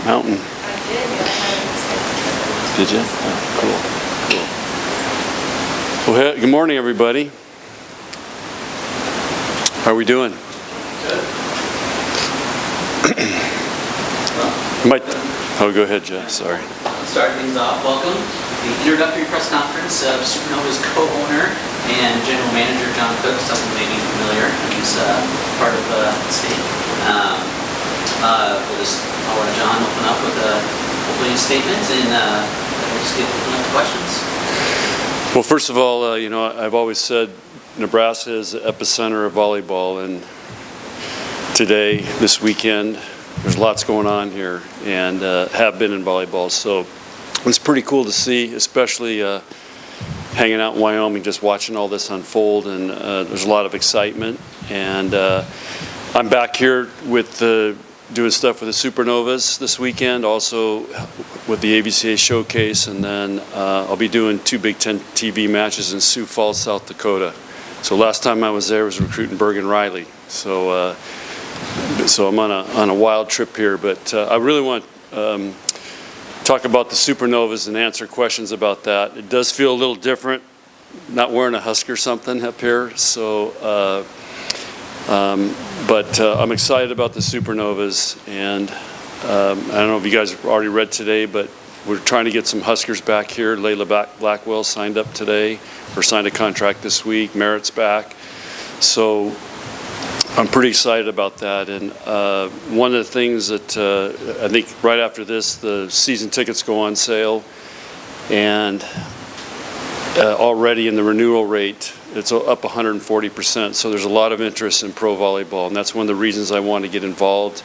mountain. I did, yeah. Did you? Oh, cool. Well, good morning, everybody. How are we doing? Go ahead, Jeff. Sorry. Start things off. Welcome to the introductory press conference of Supernovas co-owner and general manager John Cook. Some may be familiar. He's part of the state. I'll let John open up with a opening statement, and we'll just get open up to questions. Well, first of all, I've always said Nebraska is the epicenter of volleyball, and today, this weekend, there's lots going on here, and have been in volleyball. So it's pretty cool to see, especially hanging out in Wyoming, just watching all this unfold, and there's a lot of excitement. And I'm back here with doing stuff with the Supernovas this weekend, also with the AVCA Showcase, and then I'll be doing 2 Big Ten TV matches in Sioux Falls, South Dakota. So last time I was there was recruiting Bergen Riley. So I'm on a wild trip here, but I really want to talk about the Supernovas and answer questions about that. It does feel a little different, not wearing a Husker something up here. So, but I'm excited about the Supernovas, and I don't know if you guys have already read today, but we're trying to get some Huskers back here. Layla Blackwell signed up today, or signed a contract this week. Merritt's back. So I'm pretty excited about that, and one of the things that I think right after this, the season tickets go on sale, and already in the renewal rate, it's up 140%, so there's a lot of interest in pro volleyball, and that's one of the reasons I want to get involved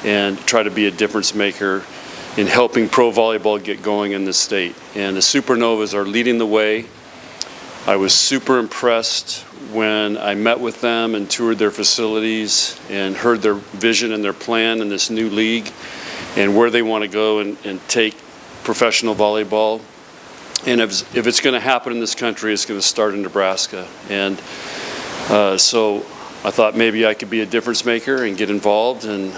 and try to be a difference maker in helping pro volleyball get going in the state. And the Supernovas are leading the way. I was super impressed when I met with them and toured their facilities and heard their vision and their plan in this new league and where they want to go and take professional volleyball. And if it's going to happen in this country, it's going to start in Nebraska. And so I thought maybe I could be a difference maker and get involved. And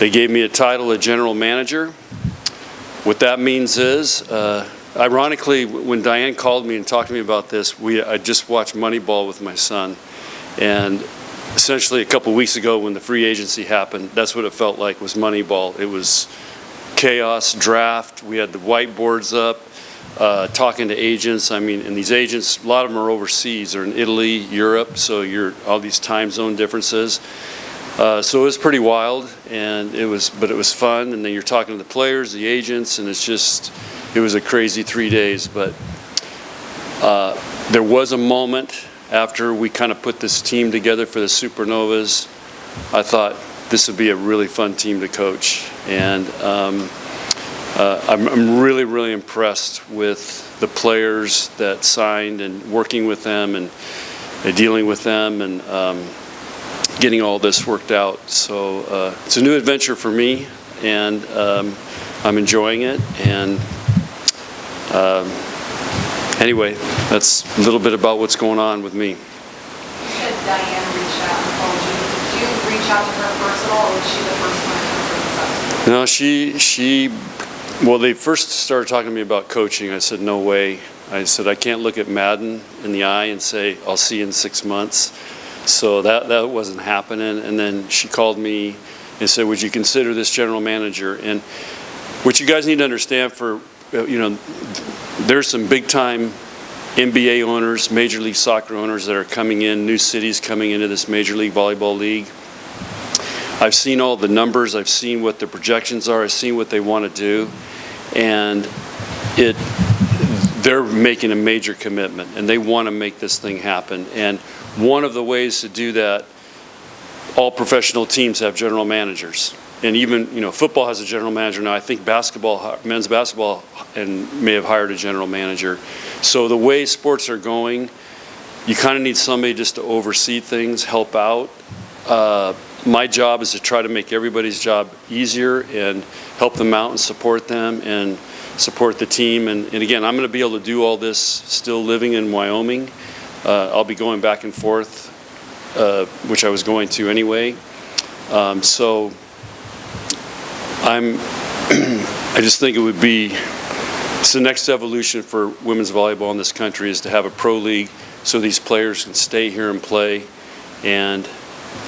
they gave me a title of general manager. What that means is, ironically, when Diane called me and talked to me about this, I just watched Moneyball with my son. And essentially a couple weeks ago when the free agency happened, that's what it felt like, was Moneyball. It was chaos, draft. We had the whiteboards up, talking to agents. I mean, and these agents, a lot of them are overseas. They're in Italy, Europe, so all these time zone differences. So it was pretty wild, and it was fun. And then you're talking to the players, the agents, and it was a crazy 3 days. But there was a moment after we kind of put this team together for the Supernovas. I thought this would be a really fun team to coach, and I'm really, really impressed with the players that signed and working with them and dealing with them and getting all this worked out. So it's a new adventure for me, and I'm enjoying it. And anyway, that's a little bit about what's going on with me. You said Diane reached out and called you. Did you reach out to her first at all, or was she the first one to bring this up? No, well, they first started talking to me about coaching. I said, no way. I said, I can't look at Madden in the eye and say, I'll see you in 6 months. So that wasn't happening. And then she called me and said, would you consider this general manager? And what you guys need to understand, there's some big time NBA owners, Major League Soccer owners that are coming in, new cities coming into this Major League Volleyball League. I've seen all the numbers, I've seen what the projections are, I've seen what they want to do, and they're making a major commitment, and they want to make this thing happen. And one of the ways to do that, all professional teams have general managers. And even, football has a general manager now. I think men's basketball may have hired a general manager. So the way sports are going, you kind of need somebody just to oversee things, help out. My job is to try to make everybody's job easier and help them out and support them and support the team. And again, I'm going to be able to do all this still living in Wyoming. I'll be going back and forth, which I was going to anyway. So I just think it would be, it's the next evolution for women's volleyball in this country is to have a pro league so these players can stay here and play. And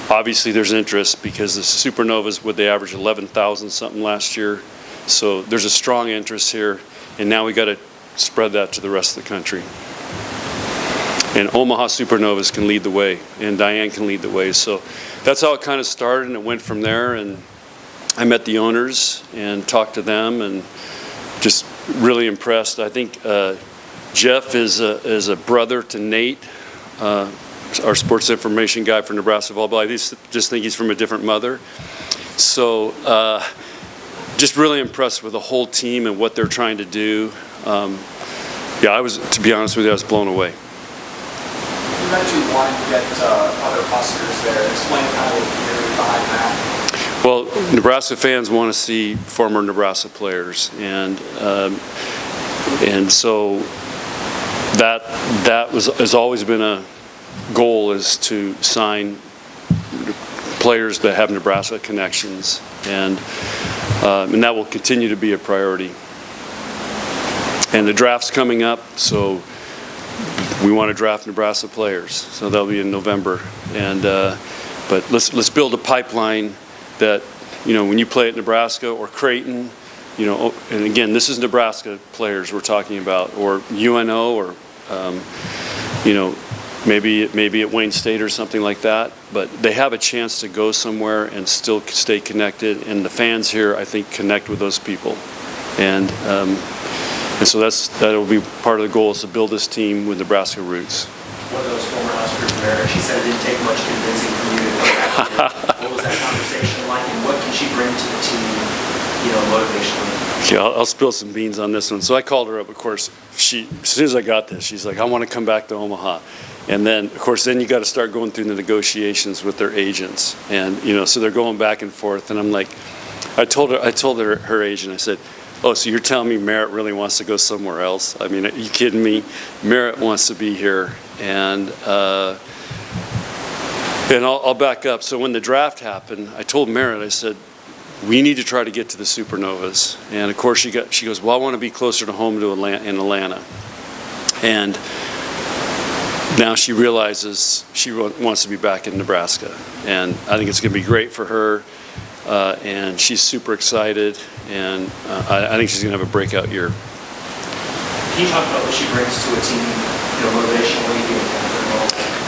obviously there's interest because the Supernovas, would they average 11,000 something last year? So there's a strong interest here, and now we got to spread that to the rest of the country. And Omaha Supernovas can lead the way, and Diane can lead the way. So that's how it kind of started, and it went from there. And I met the owners and talked to them, and just really impressed. I think Jeff is a brother to Nate, our sports information guy for Nebraska Volleyball. I just think he's from a different mother. So just really impressed with the whole team and what they're trying to do. Yeah, to be honest with you, I was blown away. You mentioned wanting to get other Huskers there. Explain kind of the theory behind that. Well, Nebraska fans want to see former Nebraska players, and so that has always been a goal, is to sign players that have Nebraska connections, and that will continue to be a priority. And the draft's coming up, so we want to draft Nebraska players, so that'll be in November. And but let's build a pipeline that, when you play at Nebraska or Creighton, and again, this is Nebraska players we're talking about, or UNO, or maybe at Wayne State or something like that. But they have a chance to go somewhere and still stay connected, and the fans here, I think, connect with those people, and so that'll be part of the goal, is to build this team with Nebraska roots. One of those former Huskers there, she said it didn't take much convincing for you to come back here. What was that conversation like, and what can she bring to the team, motivationally? Yeah, I'll spill some beans on this one. So I called her up, of course. As soon as I got this, she's like, I want to come back to Omaha. And then, of course, then you got to start going through the negotiations with their agents. And, so they're going back and forth. And I'm like, I told her agent, I said, oh, so you're telling me Merritt really wants to go somewhere else? I mean, are you kidding me? Merritt wants to be here. And I'll back up. So when the draft happened, I told Merritt, I said, we need to try to get to the Supernovas. And of course she goes, well, I want to be closer to home in Atlanta. And now she realizes she wants to be back in Nebraska. And I think it's going to be great for her. And she's super excited. And I think she's going to have a breakout year. Can you talk about what she brings to a team,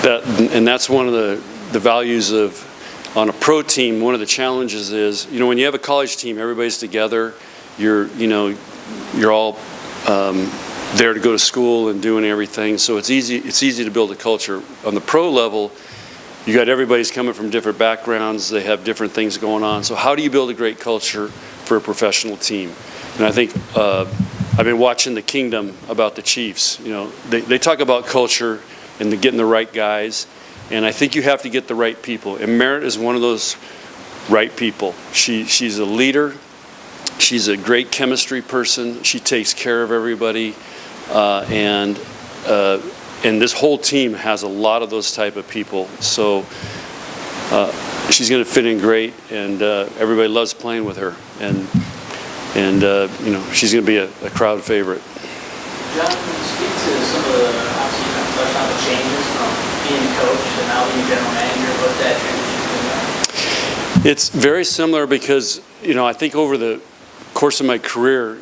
motivationally? And that's one of the values of, on a pro team, one of the challenges is, when you have a college team, everybody's together, you're all there to go to school and doing everything, so it's easy to build a culture. On the pro level, you got everybody's coming from different backgrounds, they have different things going on, so how do you build a great culture for a professional team? And I think I've been watching The Kingdom about the Chiefs. They talk about culture and getting the right guys. And I think you have to get the right people. And Merritt is one of those right people. She's a leader. She's a great chemistry person. She takes care of everybody. And this whole team has a lot of those type of people. So she's going to fit in great. And everybody loves playing with her. And she's going to be a crowd favorite. John, can you speak to some of the, obviously you kind of touched on the changes from being coach and now being general manager, what that transition been like? It's very similar because, I think over the course of my career,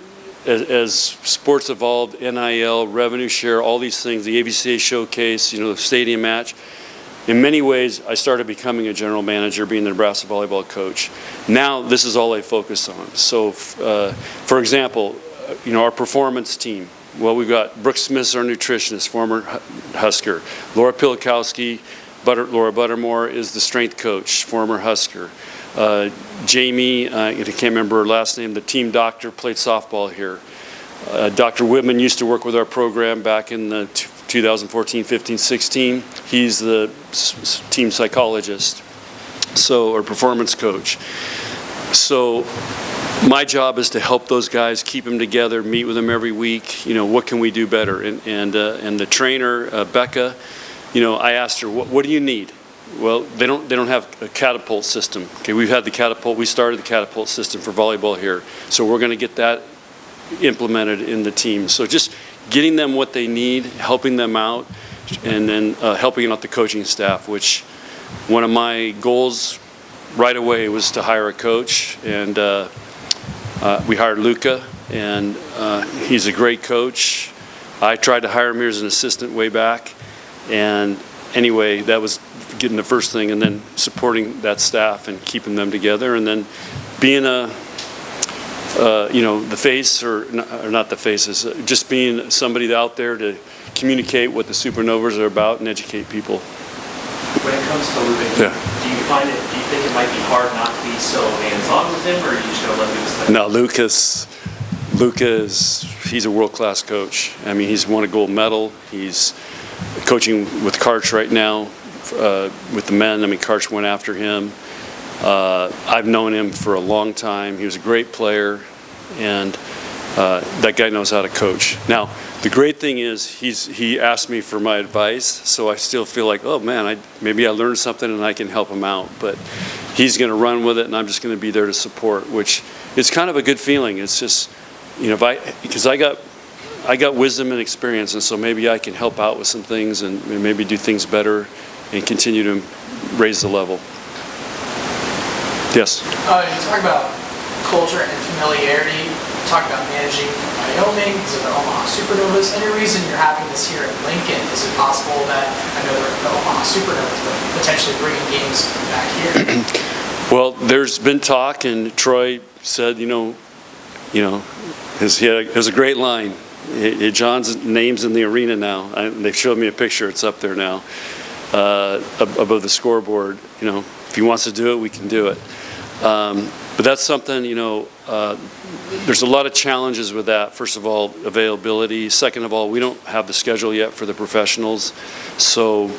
as sports evolved, NIL, revenue share, all these things, the AVCA showcase, the stadium match, in many ways, I started becoming a general manager, being the Nebraska volleyball coach. Now, this is all I focus on. So, for example, our performance team. Well, we've got Brooke Smith, our nutritionist, former Husker. Laura Pilikowski, Laura Buttermore is the strength coach, former Husker. Jamie, I can't remember her last name, the team doctor, played softball here. Dr. Whitman used to work with our program back in the 2014, 15, 16. He's the team psychologist, or performance coach. So my job is to help those guys, keep them together, meet with them every week. What can we do better? And the trainer, Becca, I asked her, what do you need? Well, they don't have a catapult system. Okay, we've had the catapult. We started the catapult system for volleyball here, so we're going to get that implemented in the team. So just getting them what they need, helping them out, and then helping out the coaching staff, which one of my goals right away was to hire a coach, and we hired Luka, and he's a great coach. I tried to hire him here as an assistant way back, and anyway, that was getting the first thing, and then supporting that staff and keeping them together, and then being the face, or not the faces, just being somebody out there to communicate what the Supernovas are about and educate people. When it comes to Luka, do you think it might be hard not to be so hands-on with him, or are you just going to let him study? No, he's a world-class coach. I mean, he's won a gold medal. He's coaching with Karch right now with the men. I mean, Karch went after him. I've known him for a long time. He was a great player, and that guy knows how to coach. Now, the great thing is he asked me for my advice, so I still feel like, oh man, maybe I learned something and I can help him out. But he's going to run with it, and I'm just going to be there to support, which is kind of a good feeling. It's just, because I got wisdom and experience, and so maybe I can help out with some things and maybe do things better and continue to raise the level. Yes? You talk about culture and familiarity. You talk about managing Wyoming, is it the Omaha Supernovas? Any reason you're having this here in Lincoln? Is it possible that, I know they're the Omaha Supernovas, but potentially bringing games back here? Well, there's been talk, and Troy said, it was a great line. John's name's in the arena now. They've showed me a picture. It's up there now, above the scoreboard. If he wants to do it, we can do it. But that's something, there's a lot of challenges with that. First of all, availability. Second of all, we don't have the schedule yet for the professionals. So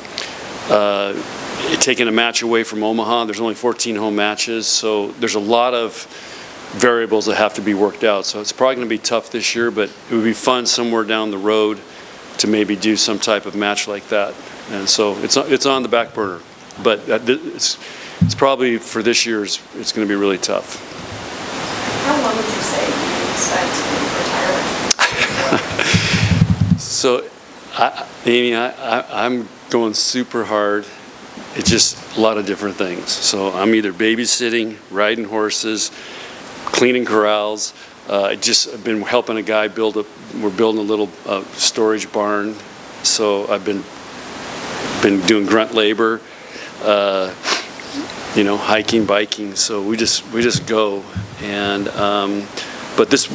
taking a match away from Omaha, there's only 14 home matches. So there's a lot of variables that have to be worked out. So it's probably going to be tough this year, but it would be fun somewhere down the road to maybe do some type of match like that. And so it's on the back burner. But it's probably for this year, it's going to be really tough. How long would you say you spent in retirement? So, Amy, I'm going super hard. It's just a lot of different things. So I'm either babysitting, riding horses, cleaning corrals. I've been helping a guy we're building a little storage barn. So I've been doing grunt labor. Hiking, biking, so we just go, and but this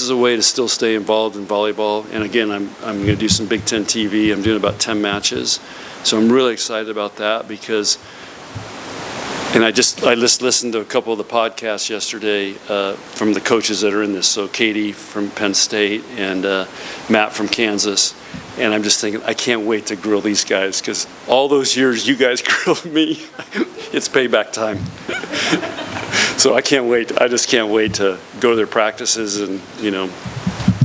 is a way to still stay involved in volleyball. And again, I'm going to do some Big Ten TV. I'm doing about 10 matches, so I'm really excited about that because. And I just listened to a couple of the podcasts yesterday from the coaches that are in this. So Katie from Penn State and Matt from Kansas. And I'm just thinking, I can't wait to grill these guys because all those years you guys grilled me, it's payback time. So I can't wait. I just can't wait to go to their practices and,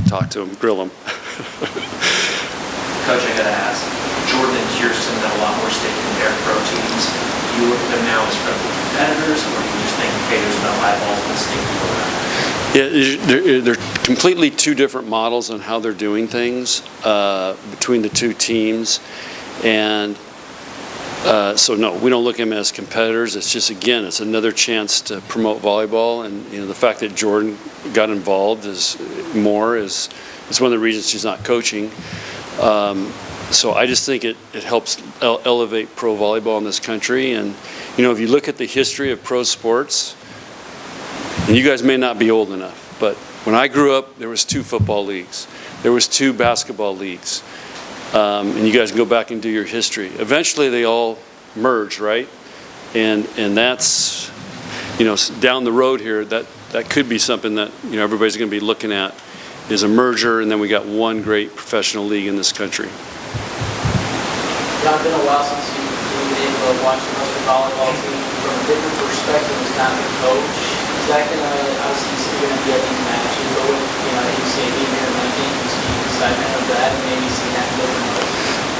talk to them, grill them. Coach, I got to ask, Jordan and Kirsten have a lot more stake in their pro teams. Do you look at them now as friendly competitors, or do you just think, okay, there's no eyeballs in the stake to go around? Yeah, they're completely two different models on how they're doing things between the two teams. And so, no, we don't look at them as competitors. It's just, again, it's another chance to promote volleyball. And, the fact that Jordan got involved it's one of the reasons she's not coaching. So I just think it helps elevate pro volleyball in this country. And, if you look at the history of pro sports, and you guys may not be old enough, but when I grew up, there was 2 football leagues. There was 2 basketball leagues. And you guys can go back and do your history. Eventually, they all merged, right? And that's, down the road here, that could be something that, everybody's going to be looking at is a merger, and then we got one great professional league in this country. John, it's been a while since you've been able to watch the Husker volleyball team from a different perspective as not the coach. Is that going to, obviously, you're going to get these matches, but with, you say being here in Lincoln, you see the excitement of that and maybe seeing that different.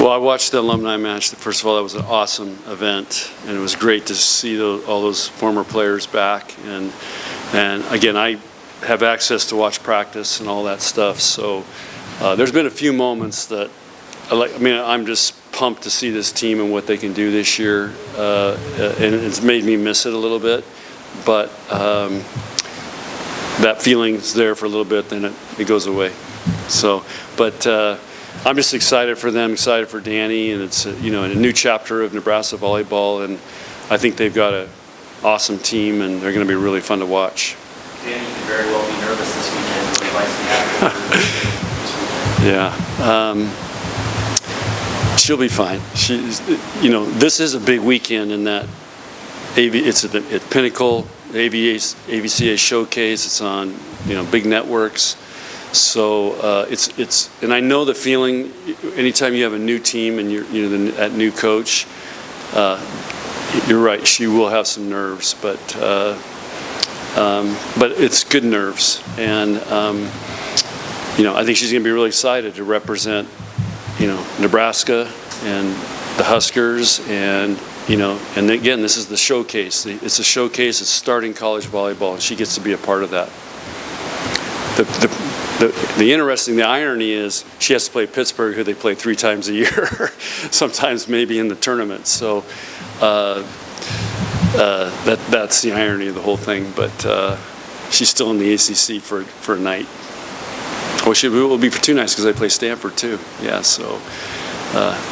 Well, I watched the alumni match. First of all, that was an awesome event, and it was great to see all those former players back. And again, I have access to watch practice and all that stuff. So there's been a few moments that I'm just pumped to see this team and what they can do this year, and it's made me miss it a little bit. But that feeling's there for a little bit, then it goes away. So, but I'm just excited for them, excited for Dani, and it's a new chapter of Nebraska volleyball, and I think they've got an awesome team, and they're going to be really fun to watch. Dani, you could very well be nervous this weekend with Yeah, she'll be fine. She's, this is a big weekend in that it's at Pinnacle, AVCA showcase. It's on big networks. So and I know the feeling. Anytime you have a new team and that new coach, you're right. She will have some nerves, but it's good nerves, and I think she's going to be really excited to represent Nebraska and the Huskers, and and again, this is the showcase. It's a showcase. It's starting college volleyball, and she gets to be a part of that. The irony is she has to play Pittsburgh, who they play 3 times a year, sometimes maybe in the tournament. So that's the irony of the whole thing. But she's still in the ACC for a night. Well, she will be for 2 nights because they play Stanford too. Yeah. So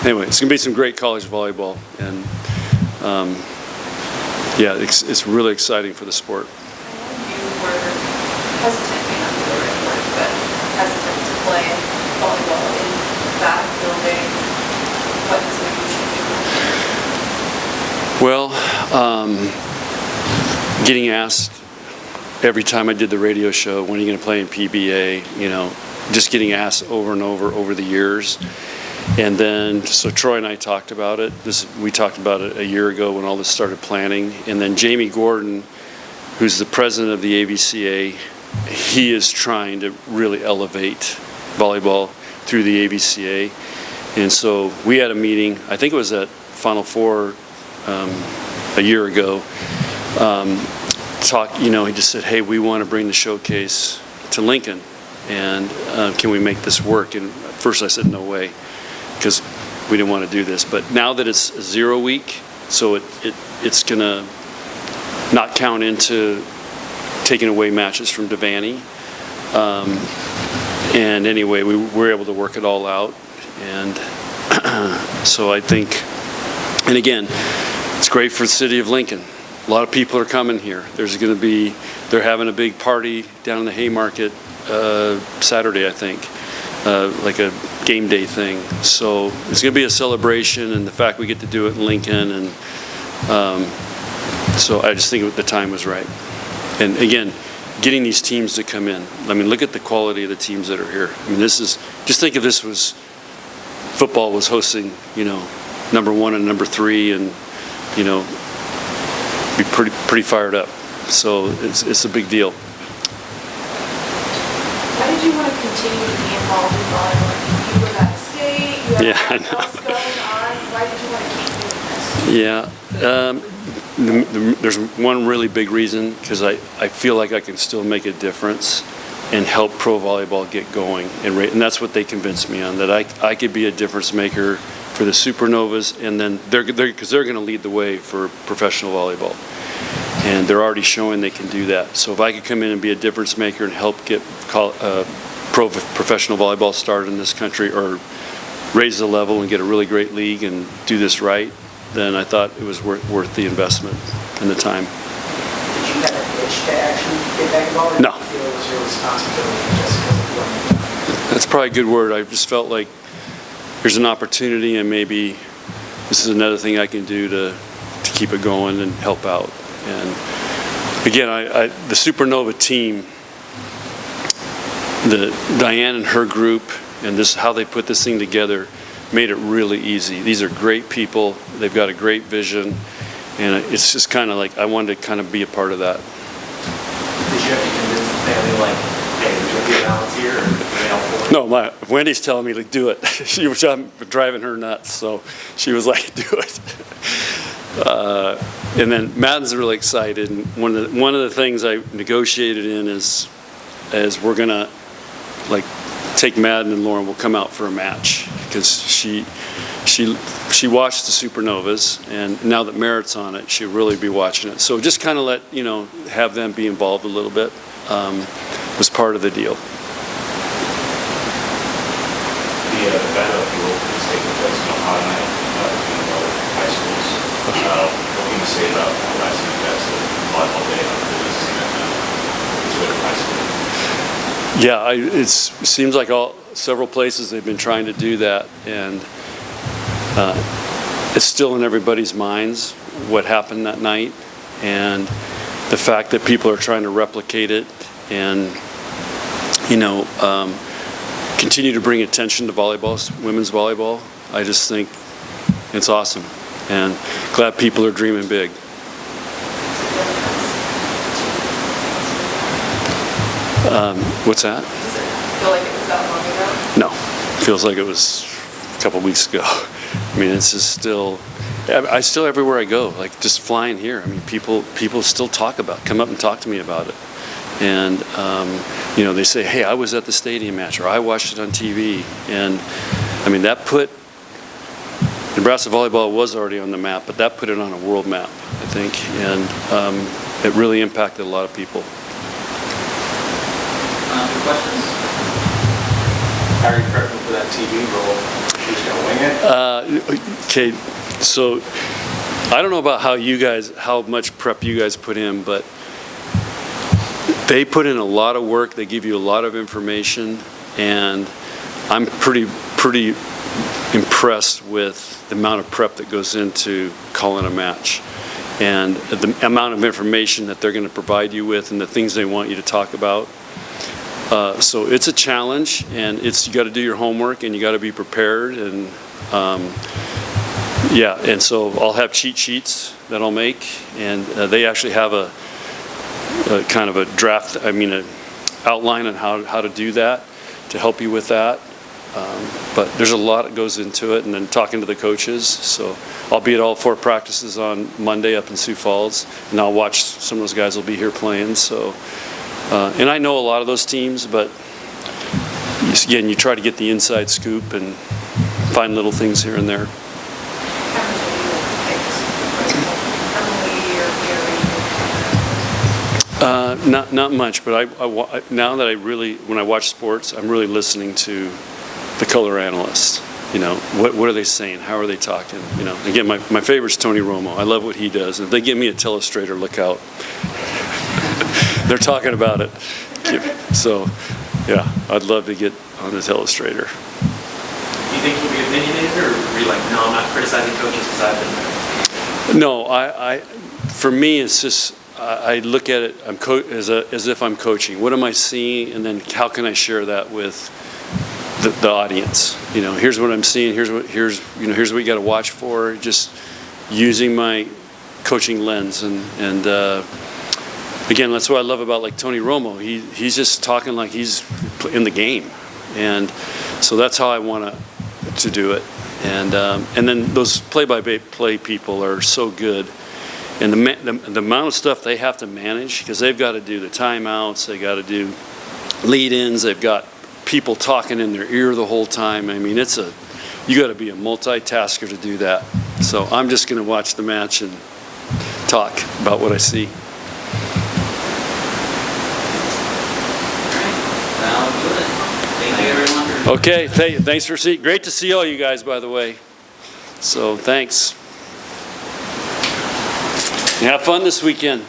anyway, it's going to be some great college volleyball, and it's really exciting for the sport. You were hesitant, not the right word, but hesitant to play volleyball in that building. What does it make you Well, getting asked every time I did the radio show, when are you going to play in PBA? Just getting asked over and over the years. And then, so Troy and I talked about it. We talked about it a year ago when all this started planning. And then Jamie Gordon, who's the president of the AVCA, he is trying to really elevate volleyball through the AVCA. And so we had a meeting, I think it was at Final Four a year ago. He just said, hey, we want to bring the showcase to Lincoln, and can we make this work? And at first I said, no way, because we didn't want to do this. But now that it's a 0 week, so it's going to not count into taking away matches from Dani. And anyway, we were able to work it all out. And so I think, and again, it's great for the city of Lincoln. A lot of people are coming here. They're having a big party down in the Haymarket Saturday, I think, like a game day thing. So it's going to be a celebration, and the fact we get to do it in Lincoln, and so I just think the time was right. And again, getting these teams to come in. I mean, look at the quality of the teams that are here. I mean, just think if this was football was hosting, number 1 and number 3, and be pretty fired up. So it's a big deal. Why did you want to continue to be involved in volleyball? You were out of state, you had Yeah, else going on. Why did you want to keep doing this? Yeah. There's one really big reason, because I feel like I can still make a difference and help pro volleyball get going. And that's what they convinced me on, that I could be a difference maker for the Supernovas, and then because they're going to lead the way for professional volleyball. And they're already showing they can do that. So if I could come in and be a difference maker and help get professional volleyball started in this country, or raise the level and get a really great league and do this right, then I thought it was worth the investment and the time. Did you have an itch to actually get back involved? Or No. did you feel it was your responsibility just because of what you've done? That's probably a good word. I just felt like there's an opportunity, and maybe this is another thing I can do to keep it going and help out. And again, the Supernova team, Diane and her group, and how they put this thing together, made it really easy. These are great people. They've got a great vision, and it's just kind of like I wanted to kind of be a part of that. Did you have to convince the family, like, hey, would you be a volunteer or are they all for it? No, Wendy's telling me to do it. She was driving her nuts, so she was like, do it. And then Madden's really excited. And one of the things I negotiated in is we're gonna like take Madden and Lauren will come out for a match because she watched the Supernovas, and now that Merritt's on it, she'll really be watching it. So just kind of have them be involved a little bit was part of the deal. The event of the Open is taking place in Omaha tonight between both high schools. What can you say about the last week that's the volleyball day on the high school? Yeah, it seems like several places they've been trying to do that, and it's still in everybody's minds what happened that night, and the fact that people are trying to replicate it and continue to bring attention to volleyball, women's volleyball. I just think it's awesome, and glad people are dreaming big. What's that? Does it feel like it was that long ago? No, feels like it was a couple weeks ago. I mean, it's just still, I still everywhere I go, like just flying here. I mean, people still come up and talk to me about it. And, they say, hey, I was at the stadium match, or I watched it on TV. And, I mean, that put, Nebraska volleyball was already on the map, but that put it on a world map, I think. And it really impacted a lot of people. Any questions? How are you prepping for that TV role? She's going to wing it? Okay, so I don't know about how much prep you guys put in, but they put in a lot of work. They give you a lot of information, and I'm pretty impressed with the amount of prep that goes into calling a match, and the amount of information that they're going to provide you with, and the things they want you to talk about. So it's a challenge, and you got to do your homework, and you got to be prepared, and and so I'll have cheat sheets that I'll make, and they actually have a kind of a draft, an outline on how to do that, to help you with that. But there's a lot that goes into it, and then talking to the coaches. So I'll be at all 4 practices on Monday up in Sioux Falls, and I'll watch some of those guys will be here playing. So, and I know a lot of those teams, but again, you try to get the inside scoop and find little things here and there. Not much, but now that when I watch sports, I'm really listening to the color analysts. What are they saying? How are they talking? Again, my favorite's Tony Romo. I love what he does. If they give me a telestrator, look out. They're talking about it. So, yeah, I'd love to get on the telestrator. Do you think you'll be opinionated, or are you like, no, I'm not criticizing coaches because I've been there? No, for me, it's just, I look at it as if I'm coaching. What am I seeing, and then how can I share that with the audience? Here's what I'm seeing. Here's what you got to watch for. Just using my coaching lens, and again, that's what I love about Tony Romo. He's just talking like he's in the game, and so that's how I want to do it. And then those play-by-play people are so good. And the amount of stuff they have to manage, because they've got to do the timeouts, they got to do lead-ins, they've got people talking in their ear the whole time. I mean, you got to be a multitasker to do that. So I'm just going to watch the match and talk about what I see. Sounds good. Thank you, everyone. Okay, thanks for seeing. Great to see all you guys, by the way. So thanks. Have fun this weekend.